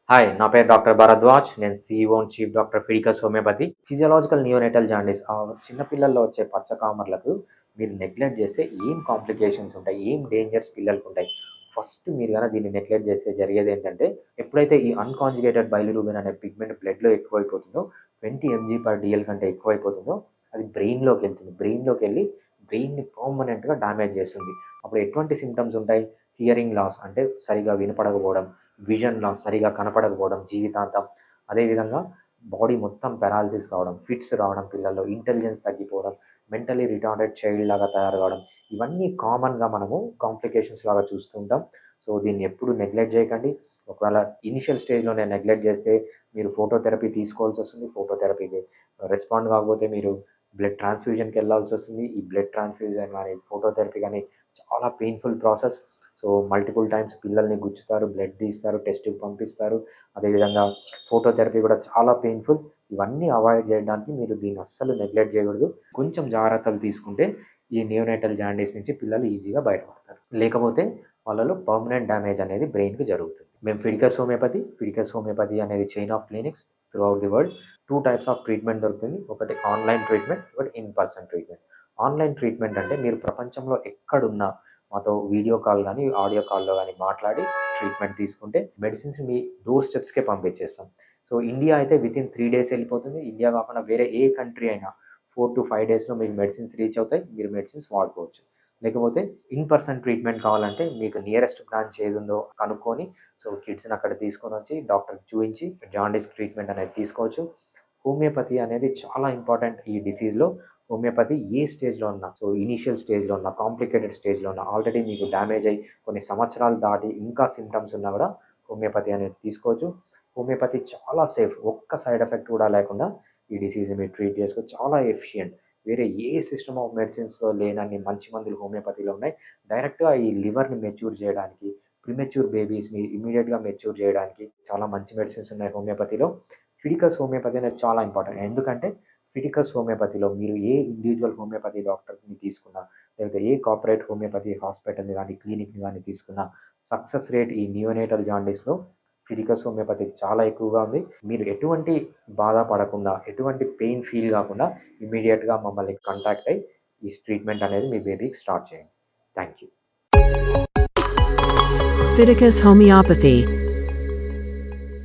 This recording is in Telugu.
హాయ్, నా పేరు డాక్టర్ భరద్వాజ్. నేను CEO and chief doctor Fidicus homeopathy. Physiological neonatal jaundice చిన్న పిల్లల్లో వచ్చే పచ్చ కామర్లకు మీరు నెగ్లెక్ట్ చేస్తే ఏం కాంప్లికేషన్స్ ఉంటాయి, ఏం డేంజర్స్ పిల్లలకు ఉంటాయి. ఫస్ట్ మీరు కనుక దీన్ని నెగ్లెక్ట్ చేస్తే జరిగేది ఏంటంటే, ఎప్పుడైతే ఈ అన్కాంజుగేటెడ్ బైలిరూబిన్ అనే పిగ్మెంట్ బ్లడ్లో ఎక్కువైపోతుందో, 20 mg/dl కంటే ఎక్కువైపోతుందో, అది బ్రెయిన్లోకి వెళ్తుంది. బ్రెయిన్లోకి వెళ్ళి బ్రెయిన్ని పర్మనెంట్గా డ్యామేజ్ చేస్తుంది. అప్పుడు ఎటువంటి సిమ్టమ్స్ ఉంటాయి? హియరింగ్ లాస్, అంటే సరిగా వినపడకపోవడం, విజన్ లాస్, సరిగా కనపడకపోవడం జీవితాంతం. అదేవిధంగా బాడీ మొత్తం పెరాలసిస్ కావడం, ఫిట్స్ రావడం పిల్లల్లో, ఇంటెలిజెన్స్ తగ్గిపోవడం, మెంటలీ రిటార్డెడ్ చైల్డ్ లాగా తయారు కావడం, ఇవన్నీ కామన్గా మనము కాంప్లికేషన్స్ లాగా చూస్తూ ఉంటాం. సో దీన్ని ఎప్పుడు నెగ్లెక్ట్ చేయకండి. ఒకవేళ ఇనిషియల్ స్టేజ్లోనే నెగ్లెక్ట్ చేస్తే మీరు ఫోటోథెరపీ తీసుకోవాల్సి వస్తుంది. ఫోటోథెరపీకి రెస్పాండ్ కాకపోతే మీరు బ్లడ్ ట్రాన్స్ఫ్యూజన్కి వెళ్ళాల్సి వస్తుంది. ఈ బ్లడ్ ట్రాన్స్ఫ్యూజన్ కానీ ఫోటోథెరపీ కానీ చాలా painful process. So multiple times పిల్లల్ని గుచ్చుతారు, బ్లడ్ తీస్తారు, టెస్ట్కి పంపిస్తారు. అదేవిధంగా ఫోటోథెరపీ కూడా చాలా పెయిన్ఫుల్. ఇవన్నీ అవాయిడ్ చేయడానికి మీరు దీన్ని అస్సలు నెగ్లెక్ట్ చేయకూడదు. కొంచెం జాగ్రత్తలు తీసుకుంటే ఈ నియోనేటల్ జాండీస్ నుంచి పిల్లలు ఈజీగా బయటపడతారు. లేకపోతే వాళ్ళలో పర్మనెంట్ డ్యామేజ్ అనేది బ్రెయిన్కి జరుగుతుంది. మేము ఫిడికస్ హోమియోపతి అనేది chain of clinics through out the world. 2 types of treatment దొరుకుతుంది. ఒకటి ఆన్లైన్ ట్రీట్మెంట్, ఒకటి in person treatment. Online treatment అంటే మీరు ప్రపంచంలో ఎక్కడున్నా మాతో వీడియో కాల్ కానీ ఆడియో కాల్లో కానీ మాట్లాడి ట్రీట్మెంట్ తీసుకుంటే మెడిసిన్స్ మీ డోర్ స్టెప్స్కే పంపించేస్తాం. సో ఇండియా అయితే వితిన్ 3 days వెళ్ళిపోతుంది. ఇండియా కాకుండా వేరే ఏ కంట్రీ అయినా 4 to 5 daysలో మీకు మెడిసిన్స్ రీచ్ అవుతాయి. మీరు మెడిసిన్స్ వాడుకోవచ్చు. లేకపోతే ఇన్ పర్సన్ ట్రీట్మెంట్ కావాలంటే మీకు నియరెస్ట్ బ్రాంచ్ ఏది ఉందో కనుక్కొని, సో కిడ్స్ని అక్కడ తీసుకొని వచ్చి డాక్టర్కి చూపించి జాండీస్ ట్రీట్మెంట్ అనేది తీసుకోవచ్చు. హోమియోపతి అనేది చాలా ఇంపార్టెంట్ ఈ డిసీజ్లో. హోమియోపతి ఏ స్టేజ్లో ఉన్నా, సో ఇనీషియల్ స్టేజ్లో ఉన్న, కాంప్లికేటెడ్ స్టేజ్లో ఉన్న, ఆల్రెడీ మీకు డ్యామేజ్ అయ్యి కొన్ని సంవత్సరాలు దాటి ఇంకా సిమ్టమ్స్ ఉన్నా కూడా హోమియోపతి అనేది తీసుకోవచ్చు. హోమియోపతి చాలా సేఫ్. ఒక్క సైడ్ ఎఫెక్ట్ కూడా లేకుండా ఈ డిసీజ్ని మీరు ట్రీట్ చేసుకోవచ్చు. చాలా ఎఫిషియంట్. వేరే ఏ సిస్టమ్ ఆఫ్ మెడిసిన్స్లో లేనన్ని మంచి మందులు హోమియోపతిలో ఉన్నాయి. డైరెక్ట్గా ఈ లివర్ని మెచ్యూర్ చేయడానికి, ప్రిమెచ్యూర్ బేబీస్ని ఇమీడియట్గా మెచ్యూర్ చేయడానికి చాలా మంచి మెడిసిన్స్ ఉన్నాయి హోమియోపతిలో. ఫిడికస్ హోమియోపతి అనేది చాలా ఇంపార్టెంట్. ఎందుకంటే ఫిడికస్ హోమియోపతిలో మీరు ఏ ఇండివిజువల్ హోమియోపతి డాక్టర్ని తీసుకున్నా, లేకపోతే ఏ కార్పొరేట్ హోమియోపతి హాస్పిటల్ని కానీ క్లినిక్ని కానీ తీసుకున్నా, సక్సెస్ రేట్ ఈ నియోనేటల్ జాండీస్లో ఫిడికస్ హోమియోపతి చాలా ఎక్కువగా ఉంది. మీరు ఎటువంటి బాధ పడకుండా, ఎటువంటి పెయిన్ ఫీల్ కాకుండా ఇమీడియట్గా మమ్మల్ని కాంటాక్ట్ అయ్యి ఈ ట్రీట్మెంట్ అనేది మీ బేబీకి స్టార్ట్ చేయండి. Thank you. Fiticus Homeopathy